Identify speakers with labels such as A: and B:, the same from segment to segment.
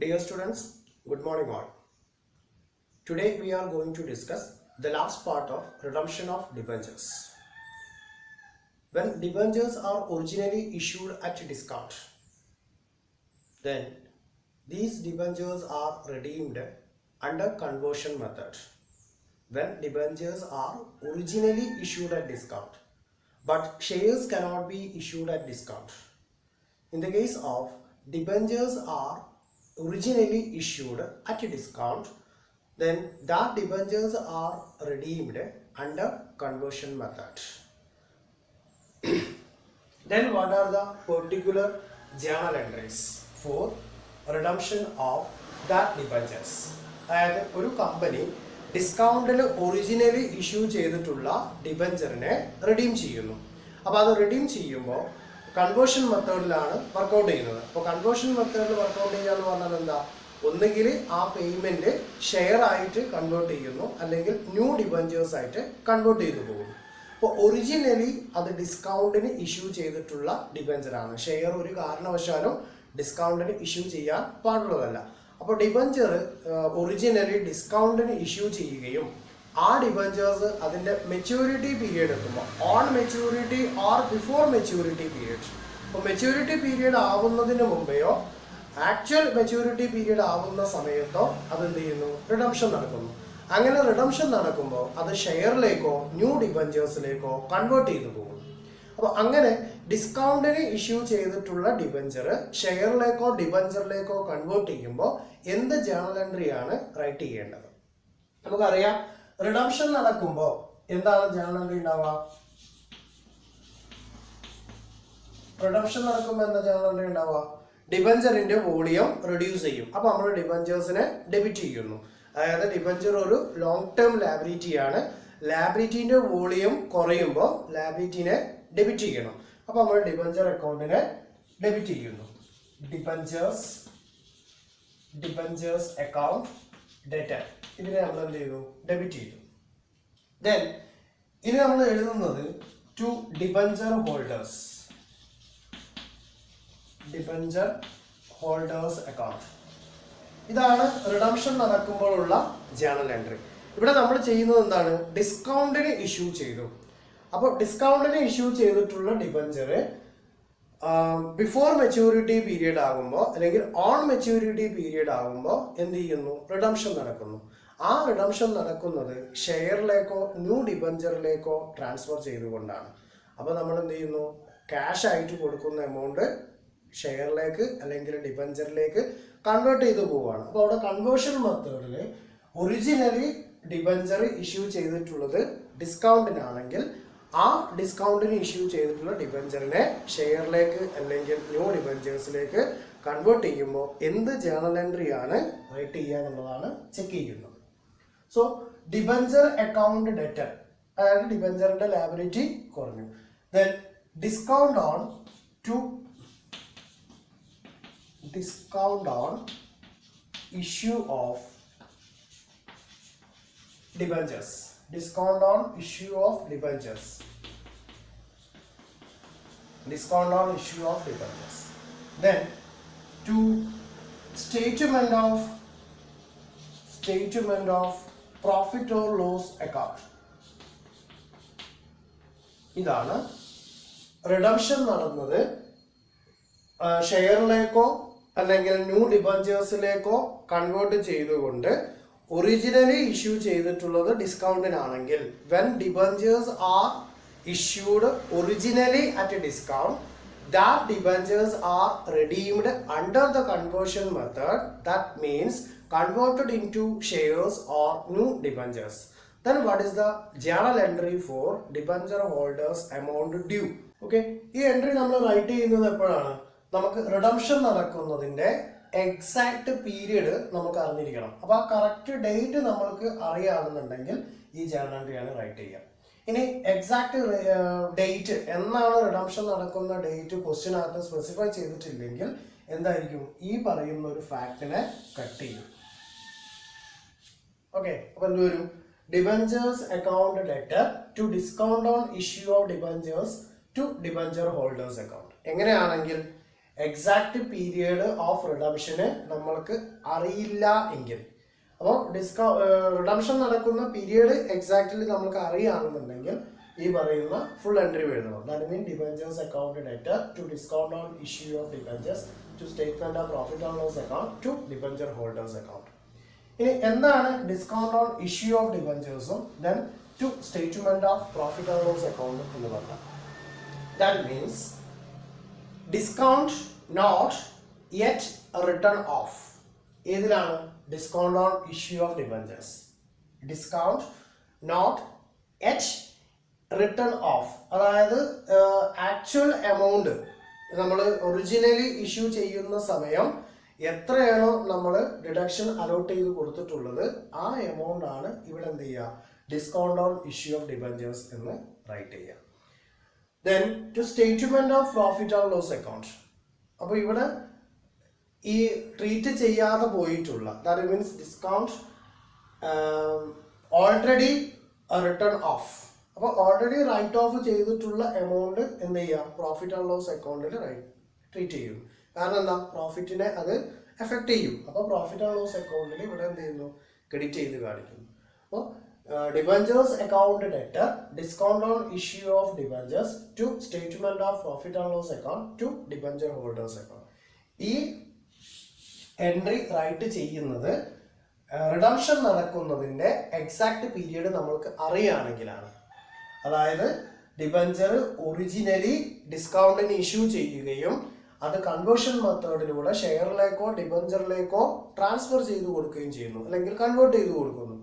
A: Dear students, good morning all. Today we are going to discuss the last part of redemption of debentures. When debentures are originally issued at discount, then these debentures are redeemed under conversion method. When debentures are originally issued at discount, but shares cannot be issued at discount. In the case of debentures are originally issued at a discount, then that debentures are redeemed under conversion method. Then what are the particular journal entries for redemption of that debentures? അതായത് ഒരു company ഡിസ്കൗണ്ടിൽ originally issue ചെയ്തിട്ടുള്ള ഡിബഞ്ചറിനെ redeem ചെയ്യുന്നു. അപ്പോൾ അത് redeem ചെയ്യുമ്പോൾ conversion മെത്തേഡിലാണ് workout ചെയ്യുന്നത്. അപ്പോൾ conversion മെത്തേഡിൽ വർക്കൗട്ട് ചെയ്യുക എന്ന് പറഞ്ഞാൽ എന്താ? ഒന്നുകിൽ ആ പേയ്മെന്റ് ഷെയർ ആയിട്ട് കൺവേർട്ട് ചെയ്യുന്നു, അല്ലെങ്കിൽ ന്യൂ ഡിബഞ്ചേഴ്സ് ആയിട്ട് കൺവേർട്ട് ചെയ്തു പോകുന്നു. അപ്പോൾ ഒറിജിനലി അത് ഡിസ്കൗണ്ടിന് ഇഷ്യൂ ചെയ്തിട്ടുള്ള ഡിബഞ്ചറാണ്. ഷെയർ ഒരു കാരണവശാലും ഡിസ്കൗണ്ടിന് ഇഷ്യൂ ചെയ്യാൻ പാടുള്ളതല്ല. അപ്പോൾ ഡിബഞ്ചർ ഒറിജിനലി ഡിസ്കൗണ്ടിന് ഇഷ്യൂ ചെയ്യുകയും ആ ഡിബഞ്ചേഴ്സ് അതിൻ്റെ മെച്യൂരിറ്റി പീരിയഡ് എത്തുമ്പോൾ on maturity or before maturity period, അപ്പോൾ മെച്യൂരിറ്റി പീരിയഡ് ആവുന്നതിന് മുമ്പെയോ ആക്ച്വൽ മെച്യൂരിറ്റി പീരിയഡ് ആവുന്ന സമയത്തോ അതെന്ത് ചെയ്യുന്നു? റിഡംഷൻ നടക്കുന്നു. അങ്ങനെ റിഡംഷൻ നടക്കുമ്പോൾ അത് ഷെയറിലേക്കോ ന്യൂ ഡിബഞ്ചേഴ്സിലേക്കോ കൺവേർട്ട് ചെയ്തു പോകുന്നു. അപ്പോൾ അങ്ങനെ ഡിസ്കൗണ്ടിന് ഇഷ്യൂ ചെയ്തിട്ടുള്ള ഡിബഞ്ചർ ഷെയറിലേക്കോ ഡിബഞ്ചറിലേക്കോ കൺവേർട്ട് ചെയ്യുമ്പോൾ എന്ത് ജേണൽ എൻട്രിയാണ് റൈറ്റ് ചെയ്യേണ്ടത്? നമുക്കറിയാം, റിഡംഷൻ നടക്കുമ്പോൾ എന്താണ് ജേണൽ എൻട്രി ഉണ്ടാവുക? റിഡംഷൻ നടക്കുമ്പോൾ എന്താ ജേണൽ എൻട്രി ഉണ്ടാവുക? ഡിബഞ്ചറിന്റെ വോളിയം റെഡ്യൂസ് ചെയ്യും. അപ്പോൾ നമ്മൾ ഡിബഞ്ചേഴ്സിനെ ഡെബിറ്റ് ചെയ്യുന്നു. അതായത് ഡിബഞ്ചർ ഒരു ലോങ് ടേം ലാബിലിറ്റിയാണ്. ലാബിലിറ്റിന്റെ വോളിയം കുറയുമ്പോൾ ലാബിലിറ്റിനെ ഡെബിറ്റ് ചെയ്യണം. അപ്പോൾ നമ്മൾ ഡിബഞ്ചർ അക്കൗണ്ടിനെ ഡെബിറ്റ് ചെയ്യുന്നു. ഡിബഞ്ചേഴ്സ് അക്കൗണ്ട് ഡെറ്റർ, ഇതിനെ നമ്മൾ എന്ത് ചെയ്തു? ഡെബിറ്റ് ചെയ്തു. ദെൻ ഇനി നമ്മൾ എഴുതുന്നത് ടു ഡിബഞ്ചർ ഹോൾഡേഴ്സ് അക്കൗണ്ട്. ഇതാണ് റിഡംഷൻ നടക്കുമ്പോഴുള്ള ജേണൽ എൻട്രി. ഇവിടെ നമ്മൾ ചെയ്യുന്നത് എന്താണ്? ഡിസ്കൗണ്ടിന് ഇഷ്യൂ ചെയ്തു. അപ്പോൾ ഡിസ്കൗണ്ടിന് ഇഷ്യൂ ചെയ്തിട്ടുള്ള ഡിബഞ്ചർ ബിഫോർ മെച്യൂരിറ്റി പീരിയഡ് ആകുമ്പോൾ അല്ലെങ്കിൽ ഓൺ മെച്യൂരിറ്റി പീരിയഡ് ആകുമ്പോൾ എന്ത് ചെയ്യുന്നു? റിഡംഷൻ നടക്കുന്നു. ആ റിഡംഷൻ നടക്കുന്നത് ഷെയറിലേക്കോ ന്യൂ ഡിബഞ്ചറിലേക്കോ ട്രാൻസ്ഫർ ചെയ്തുകൊണ്ടാണ്. അപ്പോൾ നമ്മൾ എന്ത് ചെയ്യുന്നു? ക്യാഷ് ആയിട്ട് കൊടുക്കുന്ന എമൗണ്ട് ഷെയറിലേക്ക് അല്ലെങ്കിൽ ഡിബഞ്ചറിലേക്ക് കൺവേർട്ട് ചെയ്ത് പോവുകയാണ്. അപ്പോൾ അവിടെ കൺവേർഷൻ മെത്തേഡിൽ ഒറിജിനലി ഡിബഞ്ചർ ഇഷ്യൂ ചെയ്തിട്ടുള്ളത് ഡിസ്കൗണ്ടിനാണെങ്കിൽ ആ ഡിസ്കൗണ്ടിന് ഇഷ്യൂ ചെയ്തിട്ടുള്ള ഡിബഞ്ചറിനെ ഷെയറിലേക്ക് അല്ലെങ്കിൽ ന്യൂ ഡിബഞ്ചേഴ്സിലേക്ക് കൺവേർട്ട് ചെയ്യുമ്പോൾ എന്ത് ജേണൽ എൻട്രിയാണ് റൈറ്റ് ചെയ്യുക എന്നുള്ളതാണ് ചെക്ക് ചെയ്യുന്നത്. സോ ഡിബഞ്ചർ അക്കൗണ്ട് ഡെറ്റർ, അതായത് ഡിബഞ്ചറിന്റെ ലാബിലിറ്റി കുറഞ്ഞു. Then discount on issue of debentures. Discount on issue of debentures. Then to statement of profit or loss account. ഇതാണ് റിഡംഷൻ നടന്നത് ഷെയറിലേക്കോ അല്ലെങ്കിൽ ന്യൂ ഡിബഞ്ചേഴ്സിലേക്കോ കൺവേർട്ട് ചെയ്തുകൊണ്ട് ഒറിജിനലി ഇഷ്യൂ ചെയ്തിട്ടുള്ളത് ഡിസ്കൗണ്ടിനാണെങ്കിൽ when debentures are issued originally at a discount, that debentures are redeemed under the conversion method. That means converted into shares or new debentures. Then what is the journal entry for debenture holders amount due? Okay, ഈ entry നമ്മൾ right ചെയ്യുന്നത് എപ്പോഴാണ്? നമുക്ക് redemption നടക്കുന്നതിന്റെ exact period നമുക്ക് അറിഞ്ഞിരിക്കണം. അപ്പോൾ ആ കറക്റ്റ് ഡേറ്റ് നമ്മൾക്ക് അറിയാണെന്നുണ്ടെങ്കിൽ ഈ ജേണൽ എൻട്രിയാണ് റൈറ്റ് ചെയ്യുക. ഇനി എക്സാക്ട് ഡേറ്റ് എന്നാണ് റിഡംഷൻ നടക്കുന്ന ഡേറ്റ് ക്വസ്റ്റ്യനകത്ത് സ്പെസിഫൈ ചെയ്തിട്ടില്ലെങ്കിൽ എന്തായിരിക്കും? ഈ പറയുന്ന ഒരു ഫാക്ടിനെ കട്ട് ചെയ്യും. ഓക്കെ, അപ്പോൾ എന്ത് വരും? Debentures account debtor to discount on issue of debentures to debenture holders account. എങ്ങനെയാണെങ്കിൽ എക്സാക്ട് പീരിയഡ് ഓഫ് റിഡംഷന് നമ്മൾക്ക് അറിയില്ല എങ്കിൽ, അപ്പോൾ റിഡംഷൻ നടക്കുന്ന പീരിയഡ് എക്സാക്ട്ലി നമുക്ക് അറിയുകയാണെന്നുണ്ടെങ്കിൽ ഈ പറയുന്ന ഫുൾ എൻട്രി എഴുതണം. That mean debentures account debtor to discount on issue of debentures to statement of profit and loss account to debenture holders account. ഇനി എന്താണ് ഡിസ്കൗണ്ട് ഓൺ ഇഷ്യൂ ഓഫ് ഡിബഞ്ചേഴ്സും then to statement of profit and loss account എന്ന് പറഞ്ഞാൽ, that means discount not yet written off. ഏതിലാണ്? Discount on issue of debentures. Discount not yet written off, അതായത് actual amount നമ്മൾ originally issue ചെയ്യുന്ന സമയം എത്രയാണോ നമ്മൾ ഡിഡക്ഷൻ അലോട്ട് ചെയ്ത് കൊടുത്തിട്ടുള്ളത് ആ എമൗണ്ട് ആണ് ഇവിടെ എന്ത് ചെയ്യുക, discount on issue of debentures എന്ന് റൈറ്റ് ചെയ്യുക. Then to statement of profit and loss account. അപ്പോൾ ഇവിടെ ഈ ട്രീറ്റ് ചെയ്യാതെ പോയിട്ടുള്ള, that means discount already written off. അപ്പോൾ ഓൾറെഡി റൈറ്റ് ഓഫ് ചെയ്തിട്ടുള്ള എമൗണ്ട് എന്ത് ചെയ്യാം, പ്രോഫിറ്റ് ആൻഡ് ലോസ് അക്കൗണ്ടിൽ ട്രീറ്റ് ചെയ്യും. കാരണം എന്താ, പ്രോഫിറ്റിനെ അത് എഫക്റ്റ് ചെയ്യും. അപ്പോൾ പ്രോഫിറ്റ് ആൻഡ് ലോസ് അക്കൗണ്ടിൽ ഇവിടെ എന്ത് ചെയ്യുന്നു, ക്രെഡിറ്റ് ചെയ്ത് കാണിക്കുന്നു. അപ്പോൾ debentures account debtor discount on issue of debentures to statement of profit and loss account to debenture holders account. ഈ എൻട്രി റൈറ്റ് ചെയ്യുന്നത് റിഡംഷൻ നടക്കുന്നതിന്റെ എക്സാക്ട് പീരിയഡ് നമ്മൾക്ക് അറിയുകയാണെങ്കിലാണ്. അതായത് ഡിബഞ്ചർ ഒറിജിനലി ഡിസ്കൗണ്ടിന് ഇഷ്യൂ ചെയ്യുകയും അത് കൺവേർഷൻ മെത്തേഡിലൂടെ ഷെയറിലേക്കോ ഡിബഞ്ചറിലേക്കോ ട്രാൻസ്ഫർ ചെയ്ത് കൊടുക്കുകയും ചെയ്യുന്നു, അല്ലെങ്കിൽ കൺവേർട്ട് ചെയ്ത് കൊടുക്കുന്നു.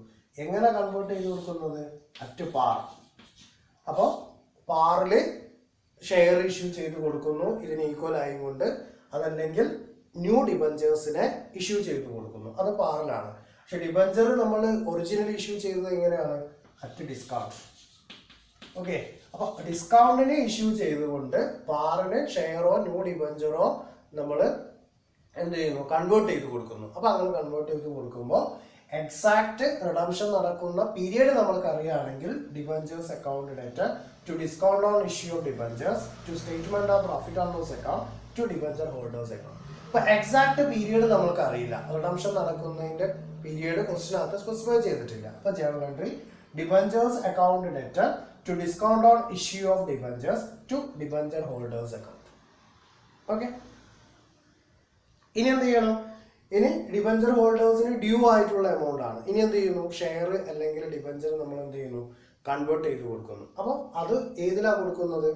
A: എങ്ങനെ കൺവേർട്ട് ചെയ്ത് കൊടുക്കുന്നത്? At par. അപ്പോൾ പാറിൽ ഷെയർ ഇഷ്യൂ ചെയ്ത് കൊടുക്കുന്നു ഇതിന് ഈക്വൽ ആയിക്കൊണ്ട്. അതല്ലെങ്കിൽ ന്യൂ ഡിബഞ്ചേഴ്സിനെ ഇഷ്യൂ ചെയ്ത് കൊടുക്കുന്നു, അത് പാറിലാണ്. പക്ഷെ ഡിബഞ്ചർ നമ്മൾ ഒറിജിനൽ ഇഷ്യൂ ചെയ്തത് എങ്ങനെയാണ്? At discount. ഓക്കെ, അപ്പൊ ഡിസ്കൗണ്ടിന് ഇഷ്യൂ ചെയ്തുകൊണ്ട് പാറിന് ഷെയറോ ന്യൂ ഡിബഞ്ചറോ നമ്മൾ എന്ത് ചെയ്യുന്നു, കൺവേർട്ട് ചെയ്ത് കൊടുക്കുന്നു. അപ്പൊ അങ്ങനെ കൺവേർട്ട് ചെയ്ത് കൊടുക്കുമ്പോൾ എക്സാക്ട് റിഡംഷൻ നടക്കുന്ന പീരിയഡ് നമ്മൾക്ക് അറിയുകയാണെങ്കിൽ debentures account debtor to discount on issue of debentures to statement of profit and loss account to debenture holders account. ഇപ്പൊ എക്സാക്ട് പീരിയഡ് നമ്മൾക്ക് അറിയില്ല, റിഡംഷൻ നടക്കുന്നതിന്റെ പീരിയഡ് ക്വസ്റ്റിനകത്ത് സ്പെസിഫൈ ചെയ്തിട്ടില്ല. അപ്പൊ journal entry debentures account debtor to discount on issue of debentures to debenture holders account. Okay, ഇനി എന്ത് ചെയ്യണം? ഇനി ഡിബഞ്ചർ ഹോൾഡേഴ്സിന് ഡ്യൂ ആയിട്ടുള്ള എമൗണ്ട് ആണ്. ഇനി എന്ത് ചെയ്യുന്നു? ഷെയർ അല്ലെങ്കിൽ ഡിബഞ്ചർ നമ്മൾ എന്ത് ചെയ്യുന്നു, കൺവേർട്ട് ചെയ്ത് കൊടുക്കുന്നു. അപ്പോൾ അത് ഏതിലാണ് കൊടുക്കുന്നത്?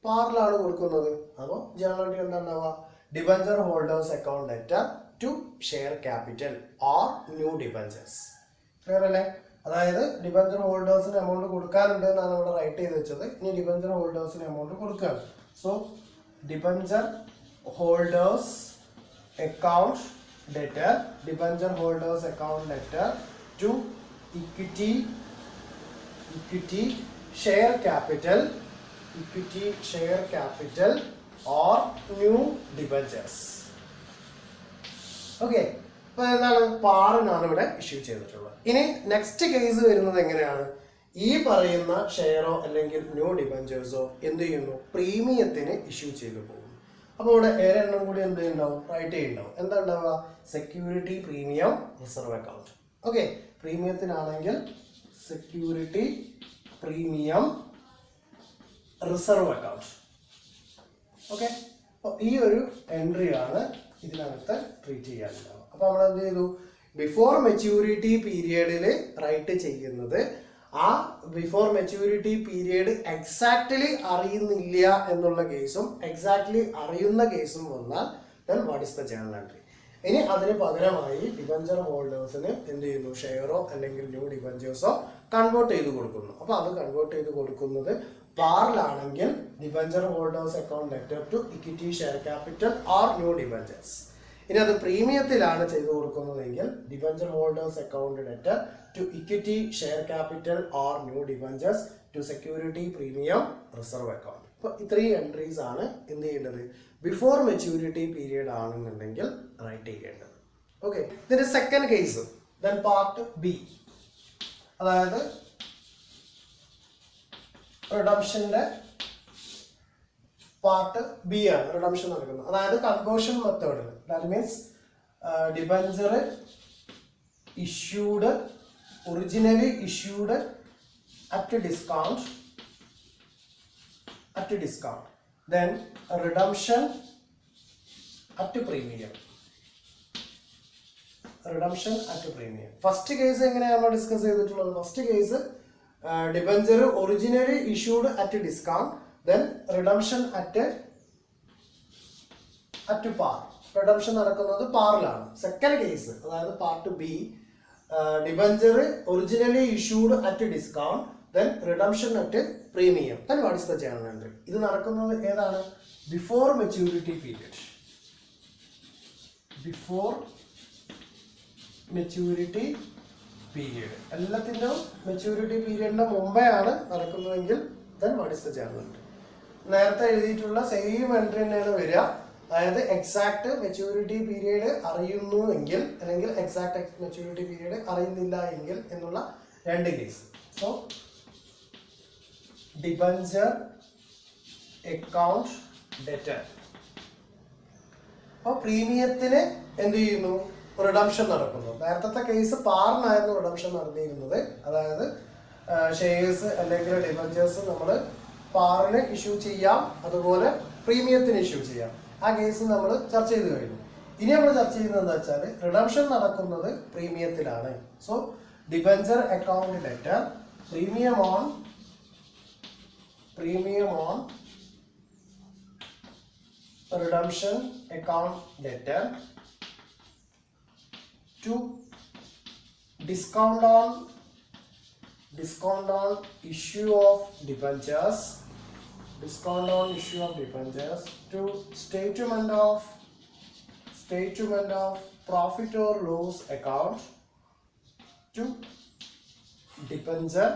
A: പാറിലാണ് കൊടുക്കുന്നത്. അപ്പോൾ ജേണൽ എൻട്രി എന്താ ഉണ്ടാവുക? Debenture holders account debtor to share capital or new debentures. Clear അല്ലേ? അതായത് ഡിബഞ്ചർ ഹോൾഡേഴ്സിന് എമൗണ്ട് കൊടുക്കാനുണ്ട് എന്നാണ് ഇവിടെ റൈറ്റ് ചെയ്ത് വെച്ചത്. ഇനി ഡിബഞ്ചർ ഹോൾഡേഴ്സിന് എമൗണ്ട് കൊടുക്കുകയാണ്. So debenture holders account debtor, debenture holders account debtor to equity share capital or new debentures. Okay, അപ്പൊ എന്താണ്? പാറിനാണ് ഇവിടെ ഇഷ്യൂ ചെയ്തിട്ടുള്ളത്. ഇനി നെക്സ്റ്റ് കേസ് വരുന്നത് എങ്ങനെയാണ്? ഈ പറയുന്ന ഷെയറോ അല്ലെങ്കിൽ ന്യൂ ഡിബഞ്ചേഴ്സോ എന്ത് ചെയ്യുന്നു? പ്രീമിയത്തിന് ഇഷ്യൂ ചെയ്തു പോകും. അപ്പോൾ ഇവിടെ ഏഴെണ്ണം കൂടി എന്ത് ഉണ്ടാവും? റൈറ്റ് ചെയ്യുന്നുണ്ടാവും. എന്താ ഉണ്ടാവുക? Security premium reserve account. Okay, പ്രീമിയത്തിനാണെങ്കിൽ security premium reserve account. Okay, അപ്പോൾ ഈ ഒരു എൻട്രി ആണ് ഇതിനകത്ത് ട്രീറ്റ് ചെയ്യാനുണ്ടാവുക. അപ്പോൾ നമ്മൾ എന്ത് ചെയ്തു? ബിഫോർ മെച്യൂരിറ്റി പീരിയഡിൽ റൈറ്റ് ചെയ്യുന്നത് ആ ബിഫോർ മെച്യൂരിറ്റി പീരിയഡ് എക്സാക്ട്ലി അറിയുന്നില്ല എന്നുള്ള കേസും എക്സാക്ട്ലി അറിയുന്ന കേസും വന്നാൽ then what is the journal entry. ഇനി അതിന് പകരമായി ഡിബഞ്ചർ ഹോൾഡേഴ്സിന് എന്ത് ചെയ്യുന്നു? ഷെയറോ അല്ലെങ്കിൽ ന്യൂ ഡിബഞ്ചേഴ്സോ കൺവേർട്ട് ചെയ്ത് കൊടുക്കുന്നു. അപ്പോൾ അത് കൺവേർട്ട് ചെയ്ത് കൊടുക്കുന്നത് പാറിലാണെങ്കിൽ debenture holders account debtor to equity share capital or new debentures. ഇനി അത് പ്രീമിയത്തിലാണ് ചെയ്തു കൊടുക്കുന്നതെങ്കിൽ debenture holders account debtor to equity share capital or new debentures to security premium reserve account. അപ്പോൾ ഇത്രയും എൻട്രീസ് ആണ് എന്ത് ചെയ്യേണ്ടത്? ബിഫോർ മെച്യൂരിറ്റി പീരിയഡ് ആണെന്നുണ്ടെങ്കിൽ റൈറ്റ് ചെയ്യേണ്ടത്. ഓക്കെ, ഇതിന്റെ second case then part B, അതായത് റിഡംഷന്റെ പാർട്ട് ബി ആണ് റിഡംഷൻ നടക്കുന്നത്. അതായത് കൺവേർഷൻ മെത്തേഡിൽ, that means debenture issued originally issued at discount then redemption at premium. First case എങ്ങനെയാണ് ഡിസ്കസ് ചെയ്തിട്ടുള്ളത്? First case debenture originally issued at discount then redemption at par. റിഡംഷൻ നടക്കുന്നത് പാറിലാണ്. സെക്കൻഡ് കേസ് അതായത് part B, debenture originally issued at discount then redemption at premium. Then what is the journal entry? ഇത് നടക്കുന്നത് ഏതാണ്? Before maturity period. എല്ലാത്തിൻ്റെ maturity പീരിയഡിന്റെ മുമ്പേ ആണ് നടക്കുന്നതെങ്കിൽ then what is the journal entry? നേരത്തെ എഴുതിയിട്ടുള്ള സെയിം എൻട്രി തന്നെയാണ് വരിക. അതായത് എക്സാക്ട് മെച്യൂരിറ്റി പീരിയഡ് അറിയുന്നു എങ്കിൽ അല്ലെങ്കിൽ എക്സാക്ട് മെച്യൂരിറ്റി പീരിയഡ് അറിയുന്നില്ല എങ്കിൽ എന്നുള്ള രണ്ട് case. So debenture account debtor. അപ്പോൾ പ്രീമിയത്തിന് എന്ത് ചെയ്യുന്നു? റിഡംഷൻ നടക്കുന്നു. നേരത്തെ കേസ് പാറിനായിരുന്നു റിഡംഷൻ നടന്നിരുന്നത്. അതായത് ഷെയർസ് അല്ലെങ്കിൽ ഡിബഞ്ചേഴ്സ് നമ്മൾ പാറിന് ഇഷ്യൂ ചെയ്യാം, അതുപോലെ പ്രീമിയത്തിന് ഇഷ്യൂ ചെയ്യാം. ആ കേസ് നമ്മൾ ചർച്ച ചെയ്ത് കഴിഞ്ഞു. ഇനി നമ്മൾ ചർച്ച ചെയ്യുന്നത് എന്താ വെച്ചാൽ റിഡംഷൻ നടക്കുന്നത് പ്രീമിയത്തിലാണ്. So debenture account debtor premium on redemption account debtor to discount on issue of debentures to statement of profit or loss account to debenture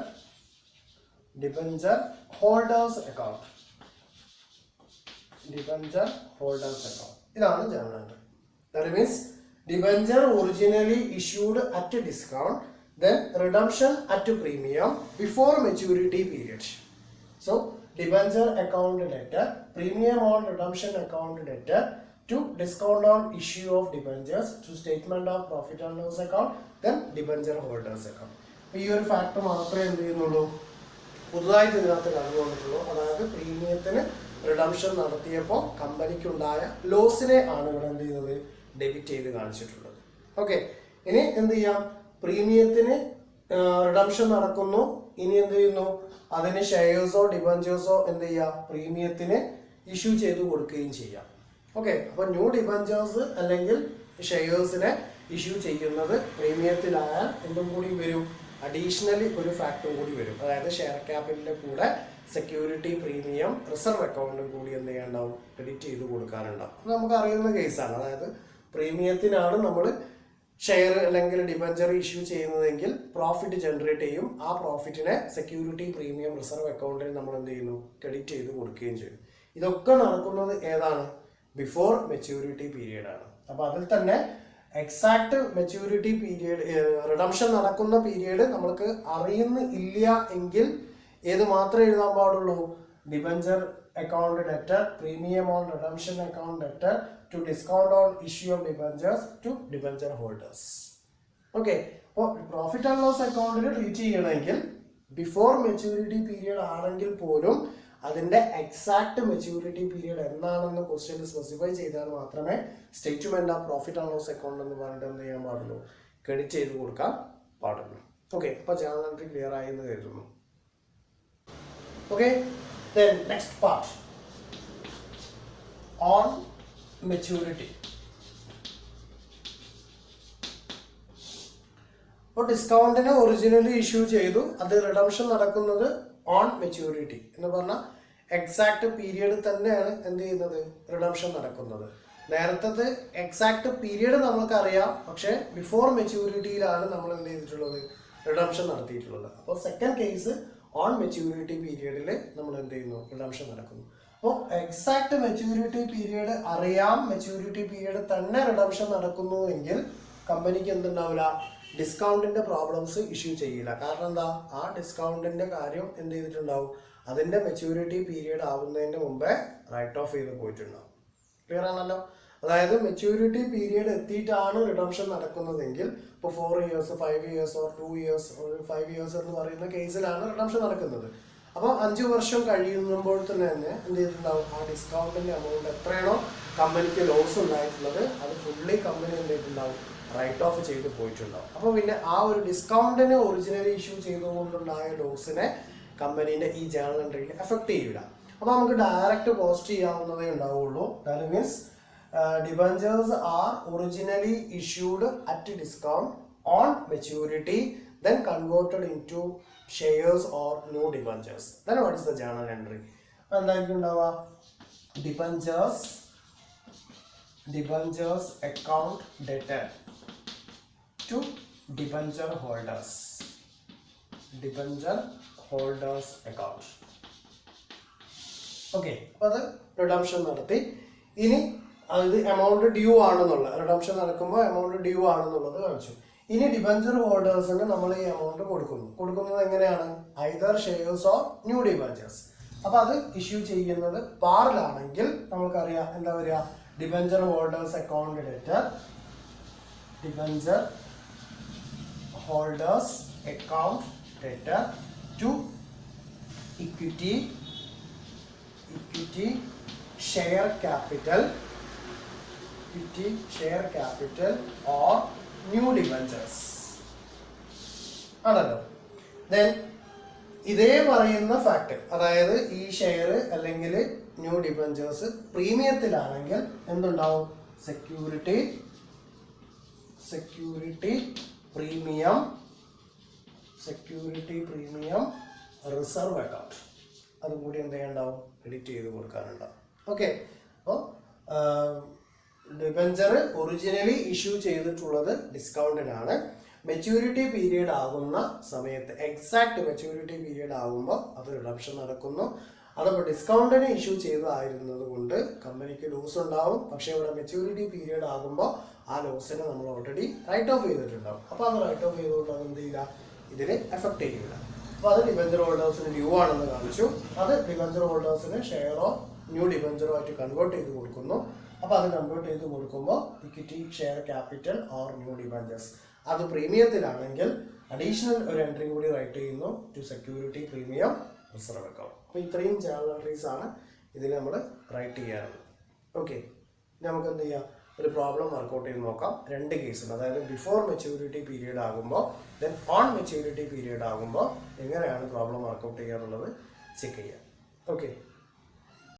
A: holders account. ഇതാണ് journal entry. That means debenture originally issued at a discount, then redemption at a premium before maturity period. So debenture account debtor, premium on redemption account debtor to discount on issue of debentures to statement of profit and loss account, then debenture holders account. ഈ ഒരു factor മാത്രമേ എന്ത് ചെയ്യുന്നുള്ളൂ, പുതുതായിട്ട് ഇതിനകത്ത് കണ്ടുകൊണ്ടിട്ടുള്ളൂ. അതായത് പ്രീമിയത്തിന് redemption നടത്തിയപ്പോൾ കമ്പനിക്കുണ്ടായ ലോസിനെ ആണ് ഇവിടെ എന്ത് ചെയ്യുന്നത്, ഡെബിറ്റ് ചെയ്ത് കാണിച്ചിട്ടുള്ളത്. ഓക്കെ, ഇനി എന്ത് ചെയ്യാം, പ്രീമിയത്തിന് റിഡംഷൻ നടക്കുന്നു. ഇനി എന്ത് ചെയ്യുന്നു, അതിന് ഷെയർസോ ഡിബഞ്ചേഴ്സോ എന്ത് ചെയ്യാം, പ്രീമിയത്തിന് ഇഷ്യൂ ചെയ്ത് കൊടുക്കുകയും ചെയ്യാം. ഓക്കെ, അപ്പൊ ന്യൂ ഡിബഞ്ചേഴ്സ് അല്ലെങ്കിൽ ഷെയർസിനെ ഇഷ്യൂ ചെയ്യുന്നത് പ്രീമിയത്തിലായാൽ എന്തും കൂടി വരും, അഡീഷണലി ഒരു ഫാക്ടറും കൂടി വരും. അതായത് ഷെയർ ക്യാപിറ്റലിന്റെ കൂടെ സെക്യൂരിറ്റി പ്രീമിയം റിസർവ് അക്കൗണ്ടും കൂടി എന്ത് ചെയ്യാനുണ്ടാവും, ക്രെഡിറ്റ് ചെയ്ത് കൊടുക്കാനുണ്ടാവും. അത് നമുക്ക് അറിയുന്ന കേസാണ്. അതായത് പ്രീമിയത്തിനാണ് നമ്മൾ ഷെയർ അല്ലെങ്കിൽ ഡിബഞ്ചർ ഇഷ്യൂ ചെയ്യുന്നതെങ്കിൽ പ്രോഫിറ്റ് ജനറേറ്റ് ചെയ്യും. ആ പ്രോഫിറ്റിനെ സെക്യൂരിറ്റി പ്രീമിയം റിസർവ് അക്കൗണ്ടിൽ നമ്മൾ എന്ത് ചെയ്യുന്നു, ക്രെഡിറ്റ് ചെയ്ത് കൊടുക്കുകയും ചെയ്യും. ഇതൊക്കെ നടക്കുന്നത് ഏതാണ്, ബിഫോർ മെച്യൂരിറ്റി പീരീഡ് ആണ്. അപ്പൊ അതിൽ തന്നെ എക്സാക്ട് മെച്യൂരിറ്റി പീരിയഡ്, റിഡംഷൻ നടക്കുന്ന പീരിയഡ് നമ്മൾക്ക് അറിയുന്നില്ല എങ്കിൽ ഏത് മാത്രമേ എഴുതാൻ പാടുള്ളൂ, debenture account debtor, premium on redemption account debtor to discount on issue of debentures to debenture holders. Okay, അപ്പോൾ പ്രോഫിറ്റ് ആൻഡ് ലോസ് അക്കൗണ്ടിൽ ട്രീറ്റ് ചെയ്യണമെങ്കിൽ ബിഫോർ മെച്യൂരിറ്റി പീരിയഡ് ആണെങ്കിൽ പോലും അതിന്റെ എക്സാക്ട് മെച്യൂരിറ്റി പീരിയഡ് എന്താണെന്ന് ക്വസ്റ്റ്യൻ സ്പെസിഫൈ ചെയ്താൽ മാത്രമേ statement of profit and loss account എന്ന് പറഞ്ഞിട്ട് എന്ത് ചെയ്യാൻ പാടുള്ളൂ, ക്രെഡിറ്റ് ചെയ്ത് കൊടുക്കാൻ പാടുള്ളൂ. ഓക്കെ, അപ്പോൾ ജേണൽ എൻട്രി ക്ലിയർ ആയി എന്ന് കരുതുന്നു. Okay, then next part on maturity. അപ്പോൾ ഡിസ്കൗണ്ടിന് ഒറിജിനലി ഇഷ്യൂ ചെയ്തു, അത് റിഡംഷൻ നടക്കുന്നത് ഓൺ മെച്യൂരിറ്റി എന്ന് പറഞ്ഞാൽ എക്സാക്ട് പീരിയഡ് തന്നെയാണ് എന്ത് ചെയ്യുന്നത്, റിഡംഷൻ നടക്കുന്നത്. നേരത്തെ എക്സാക്ട് പീരിയഡ് നമ്മൾക്കറിയാം, പക്ഷെ ബിഫോർ മെച്യൂരിറ്റിയിലാണ് നമ്മൾ എന്ത് ചെയ്തിട്ടുള്ളത്, റിഡംഷൻ നടത്തിയിട്ടുള്ളത്. അപ്പോൾ സെക്കൻഡ് കേസ് ഓൺ മെച്യൂരിറ്റി പീരിയഡിൽ നമ്മൾ എന്ത് ചെയ്യുന്നു, റിഡംഷൻ നടക്കുന്നു. അപ്പോൾ എക്സാക്ട് മെച്യൂരിറ്റി പീരിയഡ് അറിയാം, മെച്യൂരിറ്റി പീരിയഡ് തന്നെ റിഡംഷൻ നടക്കുന്നു എങ്കിൽ കമ്പനിക്ക് എന്തുണ്ടാവില്ല, ഡിസ്കൗണ്ടിന്റെ പ്രോബ്ലംസ് ഇഷ്യൂ ചെയ്യില്ല. കാരണം എന്താ, ആ ഡിസ്കൗണ്ടിന്റെ കാര്യം എന്ത് ചെയ്തിട്ടുണ്ടാവും, അതിന്റെ മെച്യൂരിറ്റി പീരീഡ് ആവുന്നതിന്റെ മുമ്പേ റൈറ്റ് ഓഫ് ചെയ്ത് പോയിട്ടുണ്ടാവും. ക്ലിയർ ആണല്ലോ. അതായത് മെച്യൂരിറ്റി പീരീഡ് എത്തിയിട്ടാണ് റിഡംഷൻ നടക്കുന്നതെങ്കിൽ, ഇപ്പോൾ 4 years 5 years or 2 years 5 years എന്ന് പറയുന്ന കേസിലാണ് റിഡംഷൻ നടക്കുന്നത്. അപ്പോൾ 5 വർഷം കഴിയുമ്പോൾ തന്നെ എന്ത് ചെയ്തിട്ടുണ്ടാവും, ആ ഡിസ്കൗണ്ടിന്റെ എമൗണ്ട് എത്രയാണോ കമ്പനിക്ക് ലോസ് ഉണ്ടായിട്ടുള്ളത് അത് ഫുള്ളി കമ്പനി എന്ത് ചെയ്തിട്ടുണ്ടാവും, റൈറ്റ് ഓഫ് ചെയ്ത് പോയിട്ടുണ്ടാവും. അപ്പോൾ പിന്നെ ആ ഒരു ഡിസ്കൗണ്ടിന് ഒറിജിനലി ഇഷ്യൂ ചെയ്തുകൊണ്ടുണ്ടായ ലോസിനെ കമ്പനീൻ്റെ ഈ ജേണൽ എൻട്രിയിൽ എഫക്ട് ചെയ്യില്ല. അപ്പോൾ നമുക്ക് ഡയറക്റ്റ് പോസ്റ്റ് ചെയ്യാവുന്നതേ ഉണ്ടാവുള്ളൂ. That means debentures are originally issued at discount on maturity, then converted into shares or new debentures. Then what is the journal entry? എന്തായിരിക്കും ഉണ്ടാവുക, debentures account debtor to debenture holders account. Okay, അപ്പോൾ അത് redemption നടത്തി. ഇനി അത് amount due ആണെന്നുള്ള, redemption നടക്കുമ്പോൾ amount due ആണെന്നുള്ളത് കാണിച്ചു. ഇനി ഡിബഞ്ചർ ഹോൾഡേഴ്സിന് നമ്മൾ ഈ എമൗണ്ട് കൊടുക്കുന്നത് എങ്ങനെയാണ്, either shares or new debentures. അപ്പൊ അത് ഇഷ്യൂ ചെയ്യുന്നത് പാറിലാണെങ്കിൽ നമുക്കറിയാം എന്താ വരിക, debenture holders account debtor, debenture holders account debtor to equity share capital or new debentures ആണല്ലോ. ദെൻ ഇതേ പറയുന്ന ഫാക്ട്, അതായത് ഈ ഷെയർ അല്ലെങ്കിൽ ന്യൂ ഡിബഞ്ചേഴ്സ് പ്രീമിയത്തിലാണെങ്കിൽ എന്തുണ്ടാവും, സെക്യൂരിറ്റി പ്രീമിയം റിസർവ് അക്കൗണ്ട്, അതും കൂടി എന്ത് ചെയ്യണ്ടാവും, എഡിറ്റ് ചെയ്ത് കൊടുക്കാനുണ്ടാവും. ഓക്കെ, അപ്പോൾ ഡിബഞ്ചർ ഒറിജിനലി ഇഷ്യൂ ചെയ്തിട്ടുള്ളത് ഡിസ്കൗണ്ടിനാണ്. മെച്യൂരിറ്റി പീരീഡ് ആകുന്ന സമയത്ത്, എക്സാക്ട് മെച്യൂരിറ്റി പീരീഡ് ആകുമ്പോൾ അത് റിഡംഷൻ നടക്കുന്നു. അതപ്പോൾ ഡിസ്കൗണ്ടിന് ഇഷ്യൂ ചെയ്തതായിരുന്നത് കൊണ്ട് കമ്പനിക്ക് ലോസ് ഉണ്ടാവും. പക്ഷേ ഇവിടെ മെച്യൂരിറ്റി പീരീഡ് ആകുമ്പോൾ ആ ലോസിനെ നമ്മൾ ഓൾറെഡി റൈറ്റ് ഓഫ് ചെയ്തിട്ടുണ്ടാവും. അപ്പോൾ അത് റൈറ്റ് ഓഫ് ചെയ്തുകൊണ്ട് അത് എന്ത് ചെയ്യില്ല, ഇതിന് എഫക്ട് ചെയ്യില്ല. അപ്പോൾ അത് ഡിബഞ്ചർ ഹോൾഡേഴ്സിന് ഡ്യൂ ആണെന്ന് കാണിച്ചു. അത് ഡിബഞ്ചർ ഹോൾഡേഴ്സിന് ഷെയറോ ന്യൂ ഡിബഞ്ചറോ ആയിട്ട് കൺവേർട്ട് ചെയ്ത് കൊടുക്കുന്നു. അപ്പോൾ അത് കൺവേർട്ട് ചെയ്ത് കൊടുക്കുമ്പോൾ equity share capital or new debentures, അത് പ്രീമിയത്തിലാണെങ്കിൽ അഡീഷണൽ ഒരു എൻട്രി കൂടി റൈറ്റ് ചെയ്യുന്നു, to security premium reserve account. അപ്പോൾ ഇത്രയും ജേണൽ എൻട്രീസ് ആണ് ഇതിൽ നമ്മൾ റൈറ്റ് ചെയ്യാറുള്ളത്. ഓക്കെ, നമുക്ക് എന്ത് ചെയ്യാം, ഒരു പ്രോബ്ലം വർക്കൗട്ട് ചെയ്ത് നോക്കാം. 2 കേസുണ്ട്, അതായത് ബിഫോർ മെച്യൂരിറ്റി പീരീഡ് ആകുമ്പോൾ, ദെൻ ഓൺ മെച്യൂരിറ്റി പീരീഡ് ആകുമ്പോൾ എങ്ങനെയാണ് പ്രോബ്ലം വർക്കൗട്ട് ചെയ്യാന്നുള്ളത് ചെക്ക് ചെയ്യാം. ഓക്കെ.